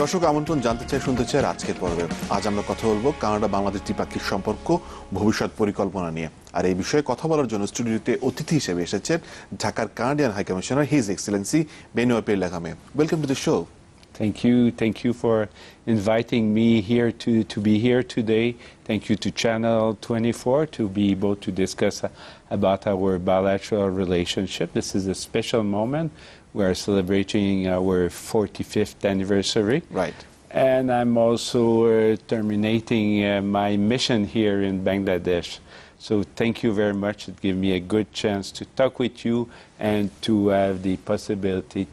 দর্শক আমন্ত্রণ জানতে চাই শুনতে চাই আজকের পর্বে। আজ আমরা কথা বলবো কানাডা বাংলাদেশ দ্বিপাক্ষিক সম্পর্ক ভবিষ্যৎ পরিকল্পনা নিয়ে। আর এই বিষয়ে কথা বলার জন্য স্টুডিওতে অতিথি হিসেবে এসেছেন ঢাকার Canadian high commissioner his excellency Benoit Pierre Laramee. Welcome to the show. Thank you for inviting me here to be here today. Thank you to Channel 24 to be able to discuss about our bilateral relationship. This is a special moment. We are celebrating our 45th anniversary. Right. And I'm also terminating my mission here in Bangladesh. So thank you very much. It gave me a good chance to talk with you and to have the possibility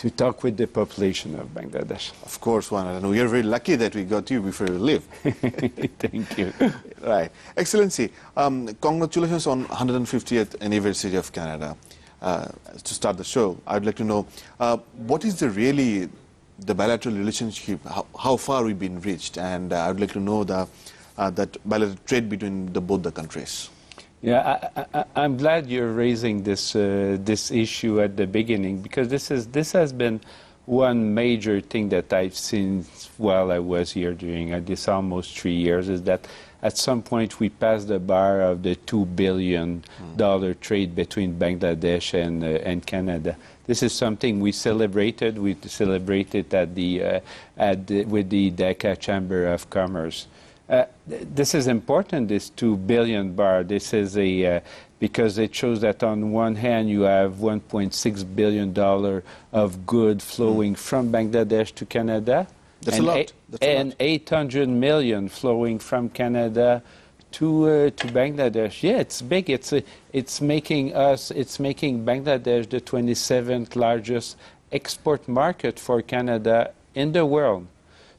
to talk with the population of Bangladesh. Of course, Juan, and we are very lucky that we got you before you leave. Thank you. Right. Excellency, congratulations on 150th anniversary of Canada. To start the show, I'd like to know what is the bilateral relationship, how far we've been reached, and I'd like to know that bilateral trade between both the countries. Yeah, I'm glad you're raising this issue at the beginning, because this has been one major thing that I've seen while I was here during this almost 3 years, is that at some point we passed the bar of the $2 billion trade between Bangladesh and Canada. This is something we celebrated. We celebrated with the Dhaka Chamber of Commerce. This is important, this $2 billion bar. This is because it shows that on one hand you have $1.6 billion of goods flowing from Bangladesh to Canada. That's a lot. And 800 million flowing from Canada to Bangladesh. Yeah, it's big. It's making Bangladesh the 27th largest export market for Canada in the world.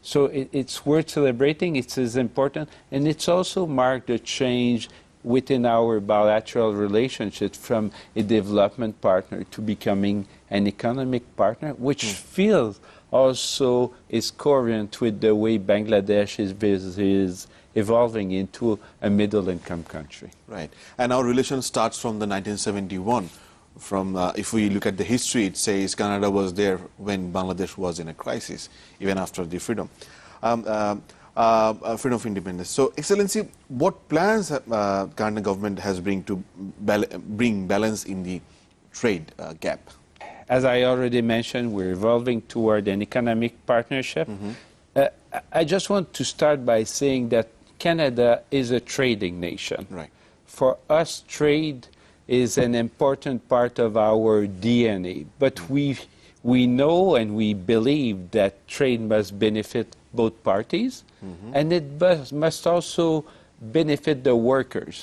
So it's worth celebrating. It is important, and it's also marked a change within our bilateral relationship from a development partner to becoming an economic partner, which feels also is coherent with the way Bangladesh is evolving into a middle-income country. Right. And our relation starts from the 1971. If we look at the history, it says Canada was there when Bangladesh was in a crisis, even after the freedom of independence. So, Excellency, what plans Canadian government has bring balance in the trade gap? As I already mentioned, we're evolving toward an economic partnership. I just want to start by saying that Canada is a trading nation. Right. For us, trade is an important part of our DNA, but we know and we believe that trade must benefit both parties, and it must also benefit the workers,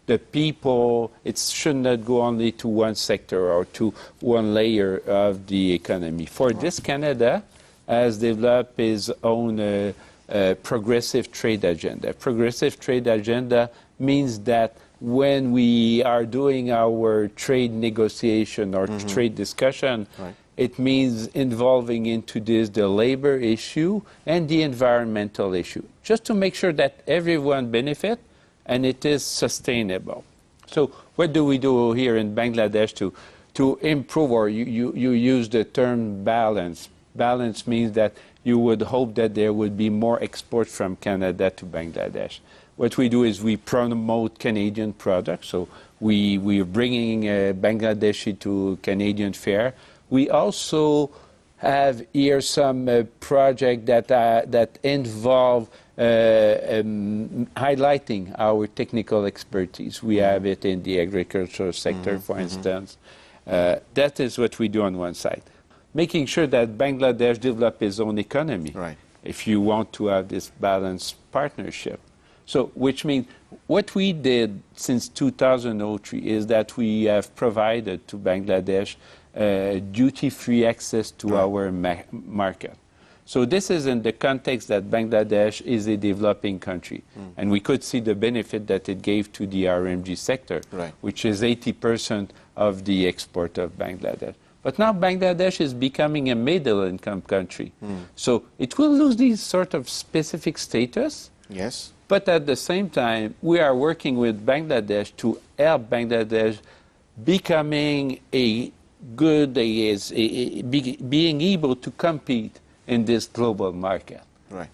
the people. It should not go only to one sector or to one layer of the economy. For this, Canada has developed its own progressive trade agenda. Progressive trade agenda means that when we are doing our trade negotiation or trade discussion, right, it means involving into this the labor issue and the environmental issue, just to make sure that everyone benefit and it is sustainable. So what do we do here in Bangladesh to improve, or you use the term balance. Balance means that you would hope that there would be more export from Canada to Bangladesh. What we do is we promote Canadian products, so we are bringing Bangladeshi to Canadian fare. We also have here some projects that involve highlighting our technical expertise. We have it in the agricultural sector, for instance. That is what we do on one side. Making sure that Bangladesh develop its own economy, right, if you want to have this balanced partnership. So, which means what we did since 2003 is that we have provided to Bangladesh duty-free access to our market. So this is in the context that Bangladesh is a developing country. And we could see the benefit that it gave to the RMG sector, right, which is 80% of the export of Bangladesh. But now Bangladesh is becoming a middle-income country. So it will lose this sort of specific status. Yes. But at the same time, we are working with Bangladesh to help Bangladesh becoming being able to compete in this global market. Right.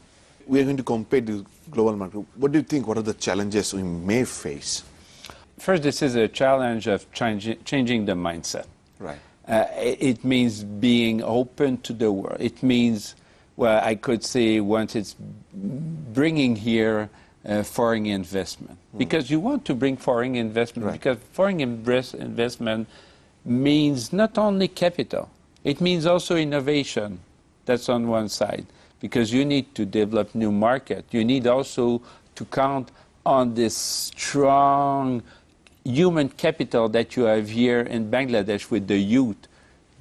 We are going to compete the global market. What do you think? What are the challenges we may face? First, this is a challenge of changing the mindset. Right. It means being open to the world. It means, well, I could say once it's bringing here foreign investment. Because you want to bring foreign investment, Right. because foreign investment means not only capital, it means also innovation. That's on one side, because you need to develop new market. You need also to count on this strong human capital that you have here in Bangladesh with the youth,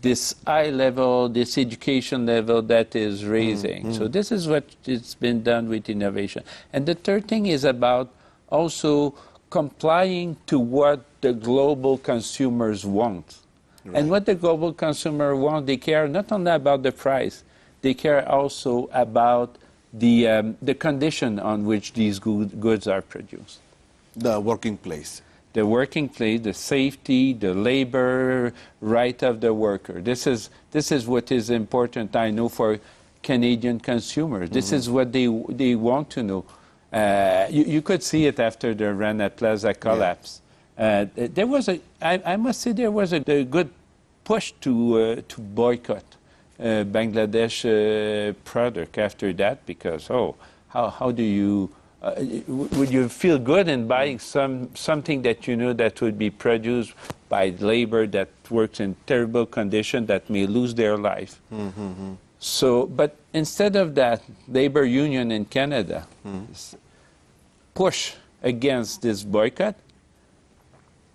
this high level, this education level that is raising. So this is what it's been done with innovation. And the third thing is about also complying to what the global consumers want. Right. And what the global consumer want, they care not only about the price, they care also about the condition on which these goods are produced. The working place. The working place, the safety, the labor right of the worker. This is what is important, I know, for Canadian consumers. This is what they want to know. You could see it after the Rana Plaza collapse. There was I must say, there was a good push to boycott Bangladesh product after that, because how do you would you feel good in buying something that you know that would be produced by labor that works in terrible condition, that may lose their life? So, but instead of that, labor union in Canada push against this boycott.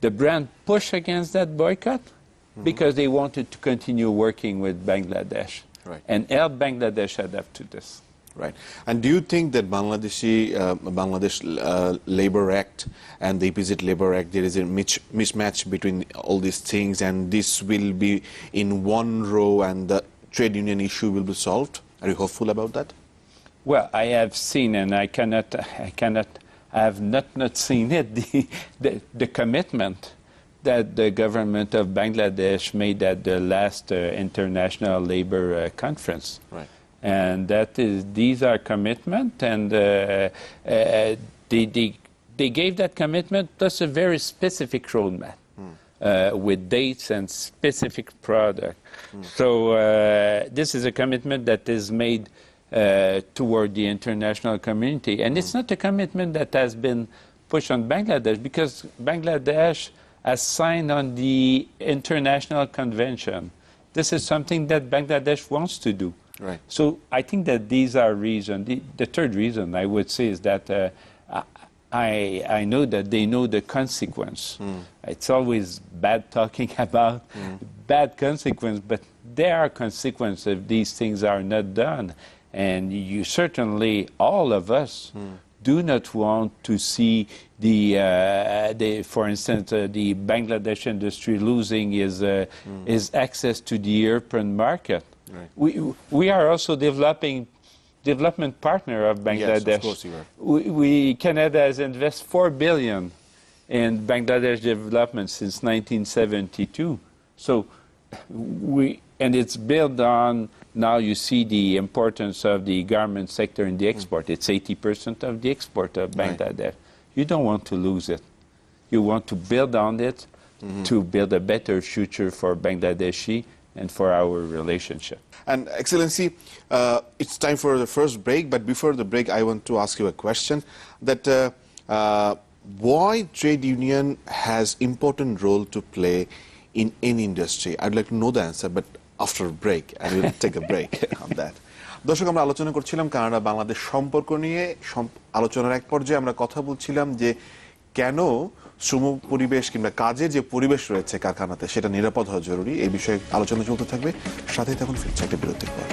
The brand push against that boycott because they wanted to continue working with Bangladesh, Right. and help Bangladesh adapt to this. Right. And do you think that Bangladesh Labor Act and the Opposite Labor Act, there is a mismatch between all these things, and this will be in one row and the trade union issue will be solved? Are you hopeful about that? Well, I have seen, and I have not seen it, the commitment that the government of Bangladesh made at the last International Labor Conference. Right. And these are commitment, and they gave that commitment plus a very specific roadmap with dates and specific product. So this is a commitment that is made toward the international community, and it's not a commitment that has been pushed on Bangladesh, because Bangladesh has signed on the international convention. This is something that Bangladesh wants to do. Right. So I think that these are reasons. The third reason I would say is that I know that they know the consequence. It's always bad talking about bad consequence, but there are consequences if these things are not done. And you certainly, all of us, do not want to see for instance, the Bangladesh industry losing his access to the European market. Right. We are also development partner of Bangladesh. Yes, of course you are. Canada has invested $4 billion in Bangladesh development since 1972. So and it's built on, now you see the importance of the garment sector in the export. It's 80% of the export of Bangladesh. Right. You don't want to lose it. You want to build on it to build a better future for Bangladeshi and for our relationship. And Excellency, it's time for the first break, but before the break I want to ask you a question, that why trade union has important role to play in any industry? I'd like to know the answer, but after a break, and we'll take a break on that. দর্শক, আমরা আলোচনা করছিলাম Canada Bangladesh সম্পর্ক নিয়ে। আলোচনার এক পর্যায়ে আমরা কথা বলছিলাম যে কেন শ্রম পরিবেশ কিংবা কাজের যে পরিবেশ রয়েছে কারখানাতে সেটা নিরাপদ হওয়া জরুরি। এই বিষয়ে আলোচনা চলতে থাকবে, সাথেই থাকুন, ফিরছে একটা বিরতির পর।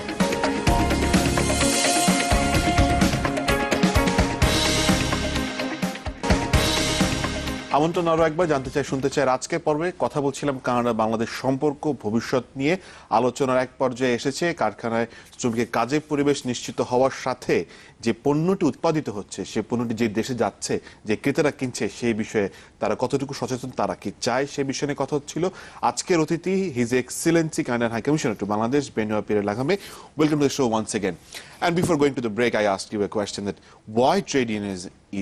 আমন্ত্রণ আরো একবার জানতে চাই, শুনতে চাই। আজকের পর্বে কথা বলছিলাম কানাডা বাংলাদেশ সম্পর্ক ভবিষ্যৎ নিয়ে। আলোচনার এক পর্যায়ে এসেছে কারখানায় শ্রমিকের কাজের পরিবেশ নিশ্চিত হওয়ার সাথে যে পণ্যটি উৎপাদিত হচ্ছে, সে পণ্যটি যে দেশে যাচ্ছে, যে ক্রেতারা কিনছে, সেই বিষয়ে তারা কতটুকু সচেতন, তারা কি চায়, সে বিষয়ে নিয়ে কথা হচ্ছিল। আজকের অতিথি his excellency Canadian high commissioner to Bangladesh Benoit Pierre Laramee. Welcome to the show once again. And before going to the break, I asked you a question that why trade union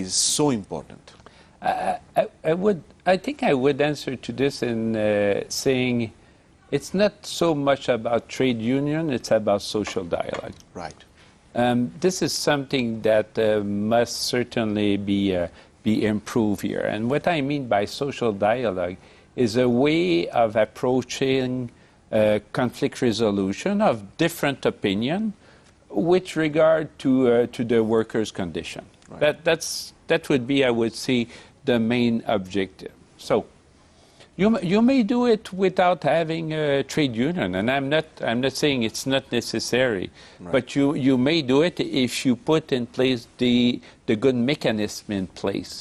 is so important. I think I would answer to this in saying it's not so much about trade union, it's about social dialogue. Right. This is something that must certainly be improved here. And what I mean by social dialogue is a way of approaching conflict resolution of different opinion with regard to the workers' condition. Right. That would be, I would say, the main objective. So you may do it without having a trade union, and I'm not saying it's not necessary, Right. but you may do it if you put in place the good mechanism in place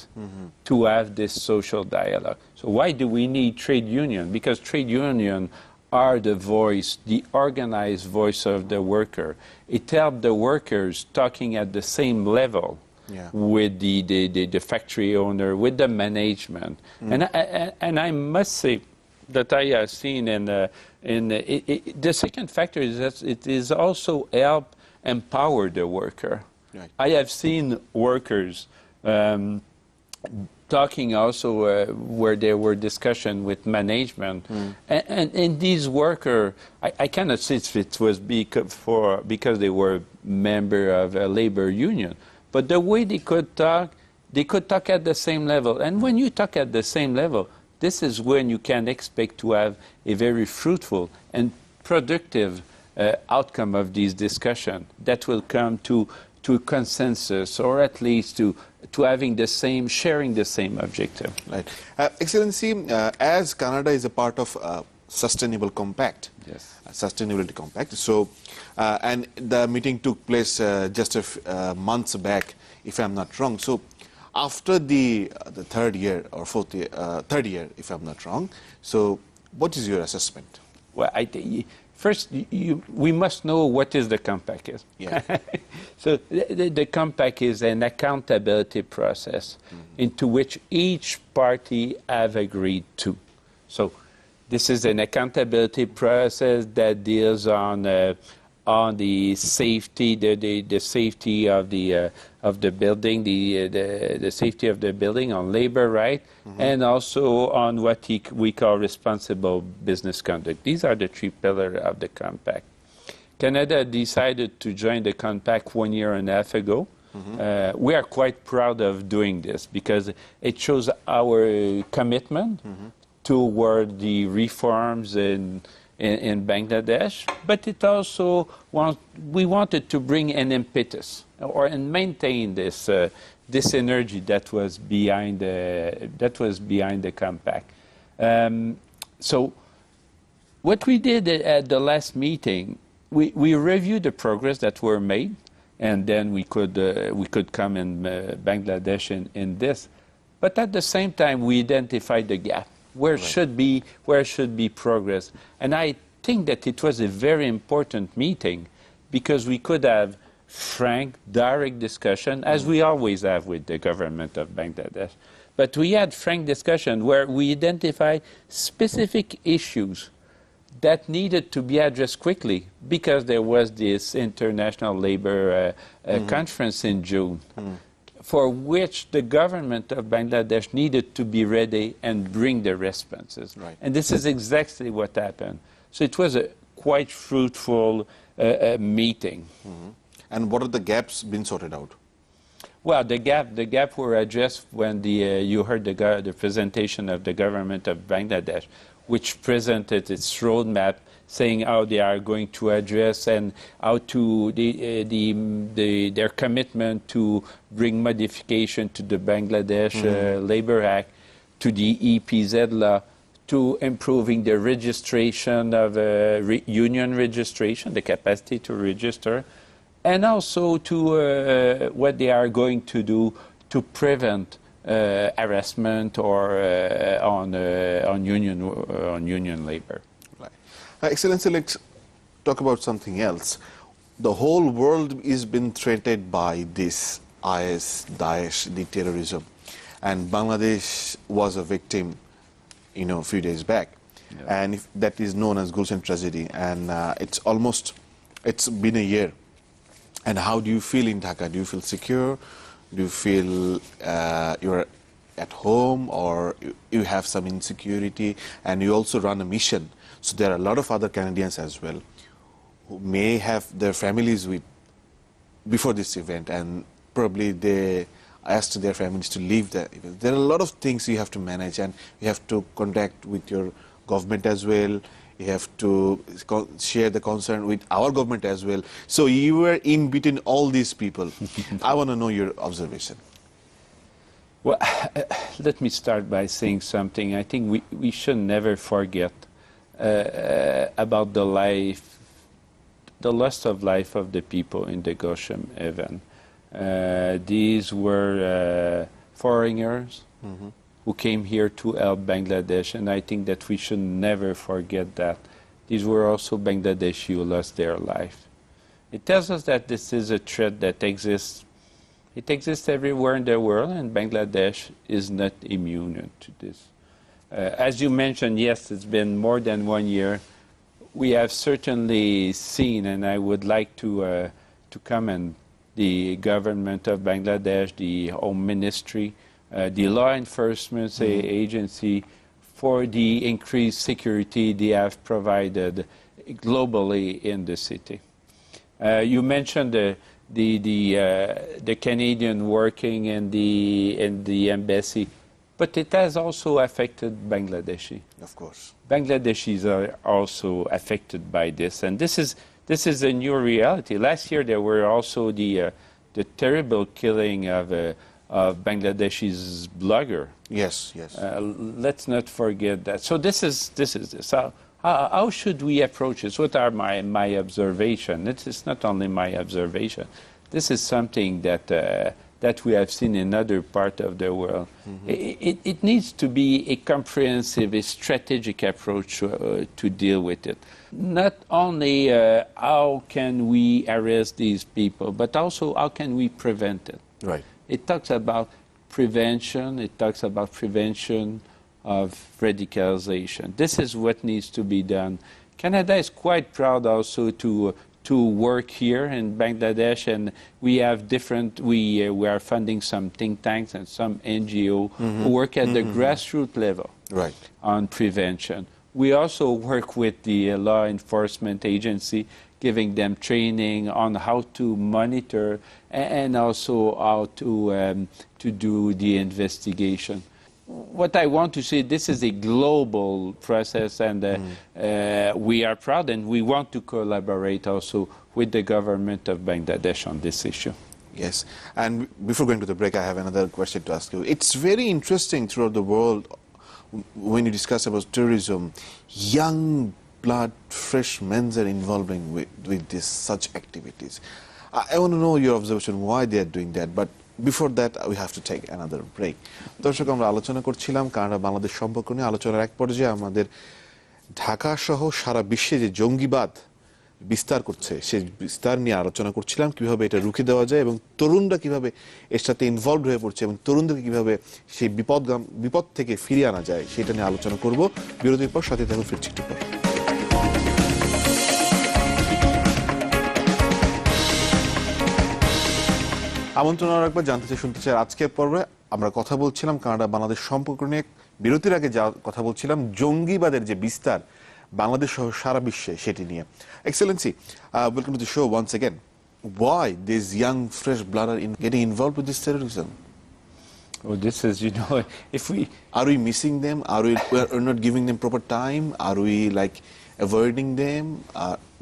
to have this social dialogue. So why do we need trade union? Because trade union are the voice, the organized voice of the worker. It helps the workers talking at the same level with the factory owner, with the management. And I must say that I have seen the second factor is that it is also help empower the worker. Right. I have seen workers talking also where there were discussion with management, and these workers, I cannot say if it was because they were member of a labor union, but the way they could talk at the same level. And when you talk at the same level, this is when you can expect to have a very fruitful and productive outcome of these discussions that will come to consensus, or at least to having sharing the same objective. Right. Excellency, as Canada is a part of Sustainable Compact, Yes. Sustainability Compact, so and the meeting took place just months back, if I'm not wrong. So after the third year or third year, if I'm not wrong, so what is your assessment? Well, first, we must know what is the compact is. Yeah. So the compact is an accountability process into which each party have agreed to. So this is an accountability process that deals on the safety, the safety of the building, the safety of the building, on labor right, and also on what we call responsible business conduct. These are the three pillars of the compact. Canada decided to join the compact 1.5 years ago. We are quite proud of doing this because it shows our commitment toward the reforms in Bangladesh, but it also we wanted to bring an impetus and maintain this energy that was behind the compact. So what we did at the last meeting, we reviewed the progress that were made, and then we could come in Bangladesh in this, but at the same time we identified the gap. Where should be progress? And I think that it was a very important meeting because we could have frank, direct discussion, as we always have with the government of Bangladesh. But we had frank discussion where we identified specific issues that needed to be addressed quickly because there was this International Labor Conference in June. For which the government of Bangladesh needed to be ready and bring the responses. Right. And this is exactly what happened. So it was a quite fruitful meeting. And what are the gaps been sorted out? Well, the gap were addressed when you heard the presentation of the government of Bangladesh, which presented its roadmap saying how they are going to address and how to their commitment to bring modification to the Bangladesh Labor Act, to the EPZ law, to improving the registration of union registration, the capacity to register, and also to what they are going to do to prevent harassment or on union labor. Right. Excellency, let's talk about something else. The whole world is being threatened by this IS, Daesh, the terrorism, and Bangladesh was a victim, a few days back, and that is known as Gulshan tragedy, and it's been a year. And how do you feel in Dhaka? Do you feel secure? Do you feel you're at home, or you have some insecurity? And you also run a mission, so there are a lot of other Canadians as well who may have their families with before this event, and probably they asked their families to leave the event. There are a lot of things you have to manage, and you have to contact with your government as well. You have to share the concern with our government as well. So you were in between all these people. I want to know your observation. Well, let me start by saying something. I think we should never forget about the loss of life of the people in the Goshen event. These were foreigners who came here to help Bangladesh, and I think that we should never forget that. These were also Bangladeshi who lost their life. It tells us that this is a threat that exists. It exists everywhere in the world, and Bangladesh is not immune to this. As you mentioned, yes, it's been more than 1 year. We have certainly seen, and I would like to commend the government of Bangladesh, the Home Ministry, the law enforcement agency, for the increased security they have provided globally in the city. You mentioned the Canadian working in the embassy, but it has also affected Bangladeshi. Of course. Bangladeshis are also affected by this, and this is a new reality. Last year there were also the terrible killing of Bangladeshi's blogger. Yes, yes. Let's not forget that. So this is. How should we approach this? What are my observation? It's not only my observation. This is something that we have seen in other parts of the world. It needs to be a comprehensive, a strategic approach to deal with it. Not only how can we arrest these people, but also how can we prevent it. Right. It talks about prevention. It talks about prevention of radicalization. This is what needs to be done. Canada is quite proud also to work here in Bangladesh, and we have we are funding some think tanks and some NGO who work at the grassroots level on prevention. We also work with the law enforcement agency, giving them training on how to monitor and also how to do the investigation. What I want to say, this is a global process, and we are proud, and we want to collaborate also with the government of Bangladesh on this issue. Yes, and before going to the break, I have another question to ask you. It's very interesting throughout the world when you discuss about terrorism, young blood, fresh men are involved with this such activities. I want to know your observation why they are doing that, but before that we have to take another break. দর্শক, আমরা আলোচনা করছিলাম Canada Bangladesh সম্পর্ক নিয়ে। আলোচনার এক পর্যায়ে আমাদের ঢাকা সহ সারা বিশ্বে যে জঙ্গিবাদ বিস্তার করছে সেই বিস্তার নিয়ে আলোচনা করছিলাম, কিভাবে এটা রুখে দেওয়া যায় এবং তরুণরা কিভাবে এর সাথে ইনভলভড হয়ে পড়ছে এবং তরুণদেরকে কিভাবে সেই বিপদ থেকে ফিরিয়ে আনা যায় সেটা নিয়ে আলোচনা করব। বিরতির পর সাথে থাকুন, ফিরছি একটু পর। আমন্ত্রণ একবার জানতে চাই, শুনতে চাই আজকের পর্বে আমরা কথা বলছিলাম কানাডা বাংলাদেশ সম্পর্ক নিয়ে। বিরতির আগে যা কথা বলছিলাম জঙ্গিবাদের যে বিস্তার বাংলাদেশ সহ সারা বিশ্বে সেটি নিয়ে। Excellency, welcome to the show once again. Why these young fresh blood are getting involved with this terrorism? Oh, this is, if we... Are we missing them? Are we not giving them proper time? Are we avoiding them?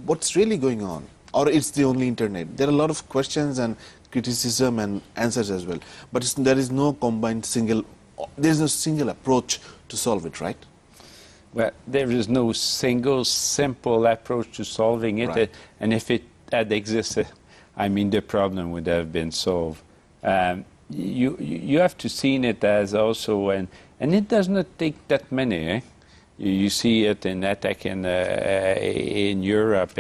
What's really going on? Or it's the only internet? There are a lot of questions and criticism and answers as well. But there is no single approach to solve it, right? Well, there is no single simple approach to solving it. Right. And if it had existed, the problem would have been solved. you have to see it as also, and it does not take that many. You see it in attack in Europe,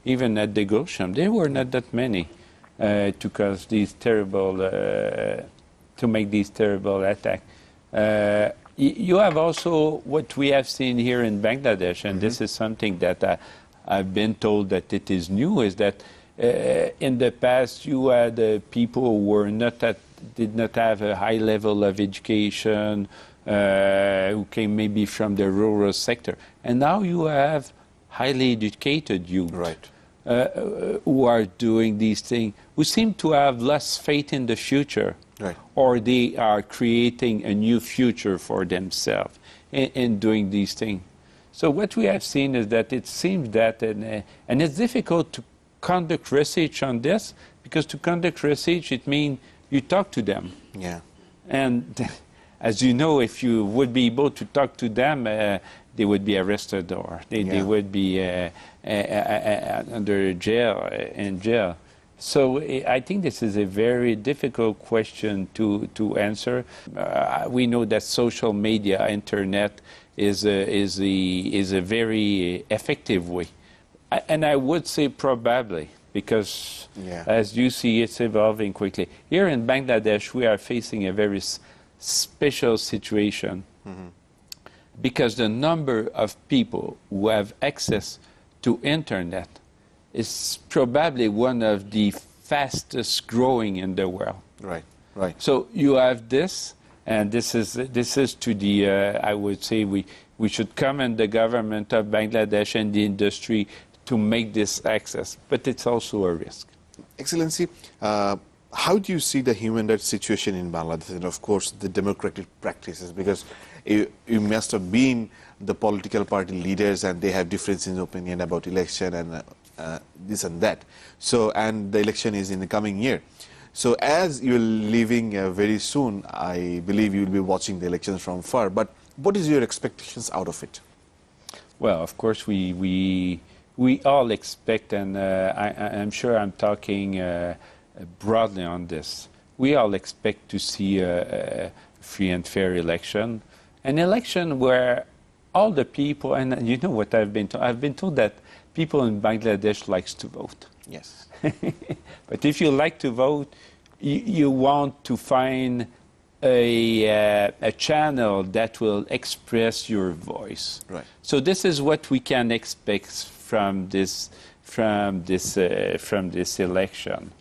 even at the Gosham. There were not that many to cause these terrible, to make these terrible attacks. You have also what we have seen here in Bangladesh, and this is something that I've been told that it is new, is that in the past you had people who were did not have a high level of education, who came maybe from the rural sector, and now you have highly educated youth, Right. who are doing these things, who seem to have less faith in the future, Right. or they are creating a new future for themselves in doing these things. So what we have seen is that it seems that, and it's difficult to conduct research on this, because to conduct research, it means you talk to them. Yeah. And as you know, if you would be able to talk to them, they would be arrested, or they would be under jail, in jail. So I think this is a very difficult question to answer. We know that social media, internet, is a very effective way. And I would say probably, because as you see, it's evolving quickly. Here in Bangladesh, we are facing a very special situation, because the number of people who have access to internet is probably one of the fastest growing in the world. Right. Right. So you have this, and this is to the I would say we should commend the government of Bangladesh and the industry to make this access, but it's also a risk. Excellency, how do you see the human rights situation in Bangladesh, and of course the democratic practices? Because you must have been the political party leaders, and they have differences in opinion about election and this and that. So, and the election is in the coming year. So as you're leaving very soon, I believe you'll be watching the elections from far. But what is your expectations out of it? Well, of course, we all expect, and I'm sure I'm talking broadly on this. We all expect to see a free and fair election, an election where all the people, and you know what I've been told? I've been told that people in Bangladesh likes to vote. Yes. But if you like to vote, you want to find a channel that will express your voice. Right. So this is what we can expect from this election.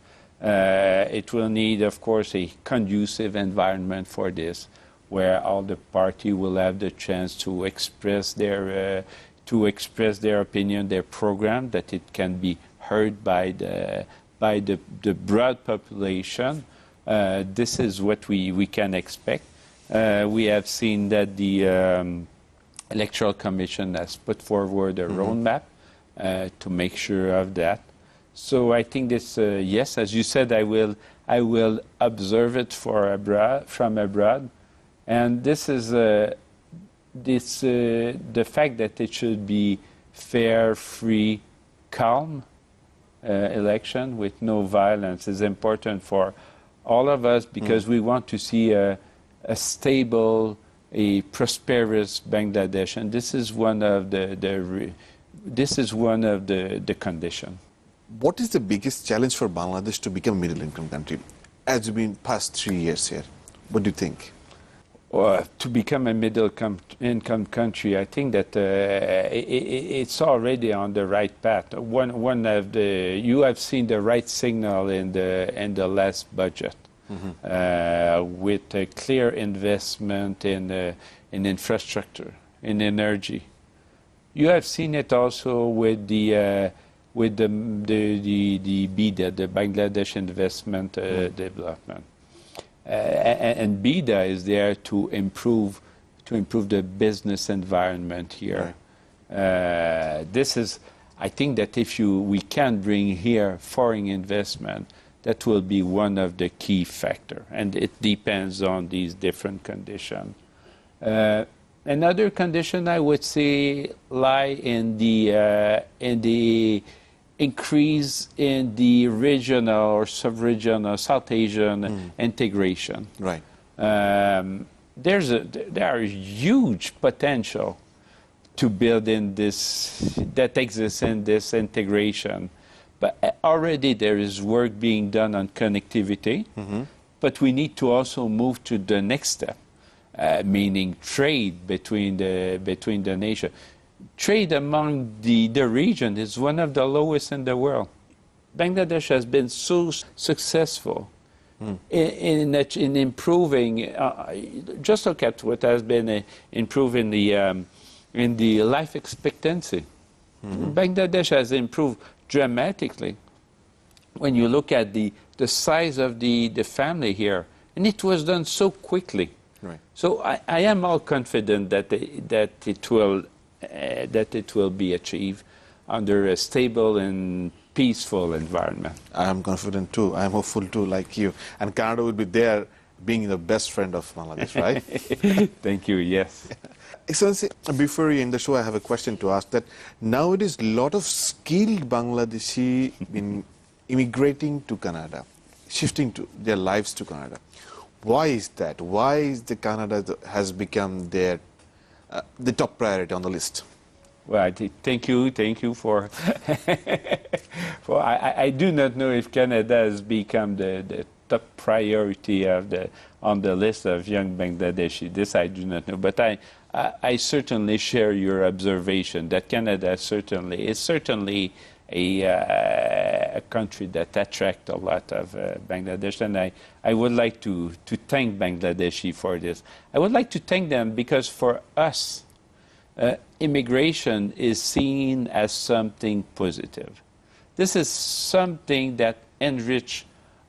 It will need, of course, a conducive environment for this, where all the party will have the chance to express their opinion, their program, that it can be heard by the broad population. This is what we can expect. We have seen that the Electoral Commission has put forward a roadmap to make sure of that. So I think this, yes, as you said, I will observe it from abroad, and this is the fact that it should be fair, free, calm election with no violence is important for all of us, because we want to see a stable, a prosperous Bangladesh, and this is one of the conditions. What is the biggest challenge for Bangladesh to become a middle-income country? As you've been past 3 years here, what do you think? To become a middle-income country, I think that it's already on the right path. One of you have seen the right signal in the last budget, with a clear investment in infrastructure, in energy. You have seen it also with the BIDA, the Bangladesh Investment Development. And BIDA is there to improve the business environment here. Right. I think that if we can bring here foreign investment, that will be one of the key factors, and it depends on these different conditions. Another condition I would say lie in the increase in the regional or sub-regional South Asian integration. Right. There are huge potential to build in this, that exists in this integration. But already there is work being done on connectivity, but we need to also move to the next step, meaning trade between the nation. Trade among the region is one of the lowest in the world. Bangladesh has been so successful in improving. Just look at what has been improving in the life expectancy. Bangladesh has improved dramatically. When you look at the size of the family here, and it was done so quickly. Right. So I am all confident that it will be achieved under a stable and peaceful environment. I am confident too. I am hopeful too, like you. And Canada will be there, being the best friend of Bangladesh, right? Thank you. Yes. Excellency, before we end the show, I have a question to ask. That nowadays, a lot of skilled Bangladeshi in immigrating to Canada, shifting to their lives to Canada. Why is that? Why is the Canada has become their the top priority on the list? Well, thank you for. for I do not know if Canada has become the top priority on the list of young Bangladeshi. This I do not know, but I certainly share your observation that Canada is certainly a country that attracts a lot of Bangladesh, and I would like to thank Bangladeshi for this. I would like to thank them because for us, immigration is seen as something positive. This is something that enrich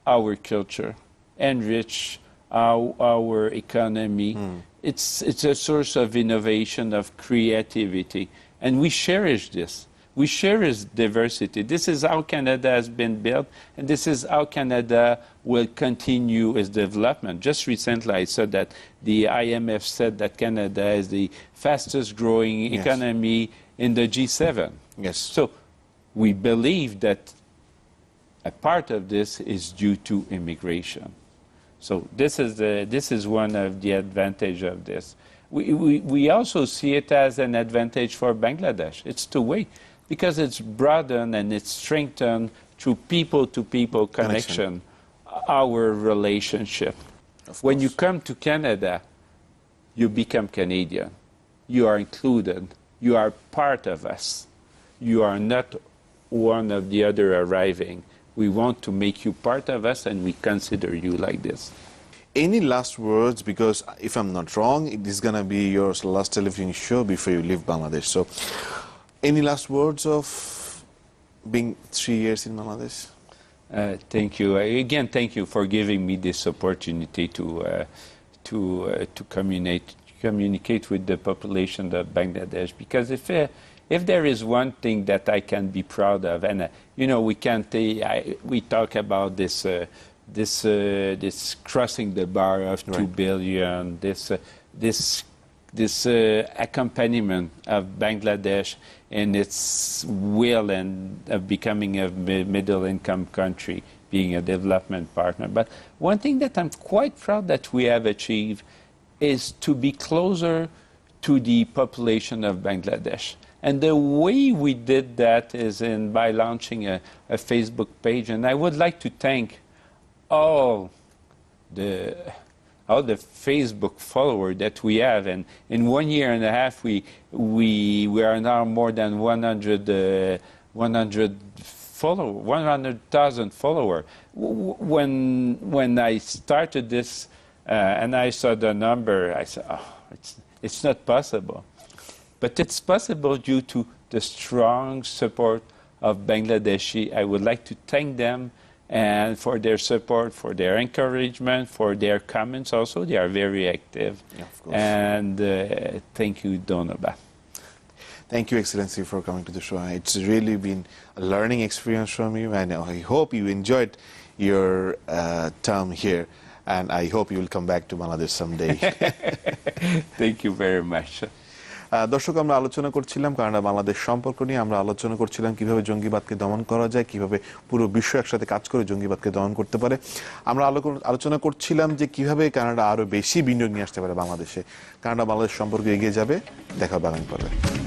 our culture, enrich our economy. It's a source of innovation, of creativity, and we cherish this. We cherish diversity. This is how Canada has been built, and this is how Canada will continue its development. Just recently, I said that the IMF said that Canada is the fastest growing economy in the G7. Yes. So we believe that a part of this is due to immigration. So this is one of the advantage of this. We also see it as an advantage for Bangladesh. It's two-way, because it's broadened and it's strengthened through people-to-people connection, our relationship. When you come to Canada, you become Canadian. You are included. You are part of us. You are not one of the other arriving. We want to make you part of us, and we consider you like this. Any last words? Because if I'm not wrong, it is going to be your last television show before you leave Bangladesh. So, any last words of being 3 years in Bangladesh? Thank you. Again, thank you for giving me this opportunity to communicate with the population of Bangladesh. Because if there is one thing that I can be proud of, and we can't. We talk about this crossing the bar of 2 billion. This accompaniment of Bangladesh and its will and of becoming a middle-income country, being a development partner. But one thing that I'm quite proud that we have achieved is to be closer to the population of Bangladesh. And the way we did that is by launching a Facebook page. And I would like to thank all the Facebook followers that we have, and in 1 year and a half we are now more than 100,000 followers. When I started this and I saw the number, I said, oh, it's not possible. But it's possible due to the strong support of Bangladeshi. I would like to thank them and for their support, for their encouragement, for their comments also. They are very active. Yeah, of course. And thank you, Donoba. Thank you, Excellency, for coming to the show. It's really been a learning experience from you, and I hope you enjoyed your time here, and I hope you will come back to Bangladesh someday. Thank you very much. দর্শক, আমরা আলোচনা করছিলাম Canada Bangladesh সম্পর্ক নিয়ে। আমরা আলোচনা করছিলাম কিভাবে জঙ্গিবাদকে দমন করা যায়, কিভাবে পুরো বিশ্ব একসাথে কাজ করে জঙ্গিবাদকে দমন করতে পারে। আমরা আলোচনা করছিলাম যে কিভাবে কানাডা আরো বেশি বিনিয়োগ নিয়ে আসতে পারে বাংলাদেশে। কানাডা বাংলাদেশ সম্পর্ক এগিয়ে যাবে। দেখা হবে আগামী পর্বে।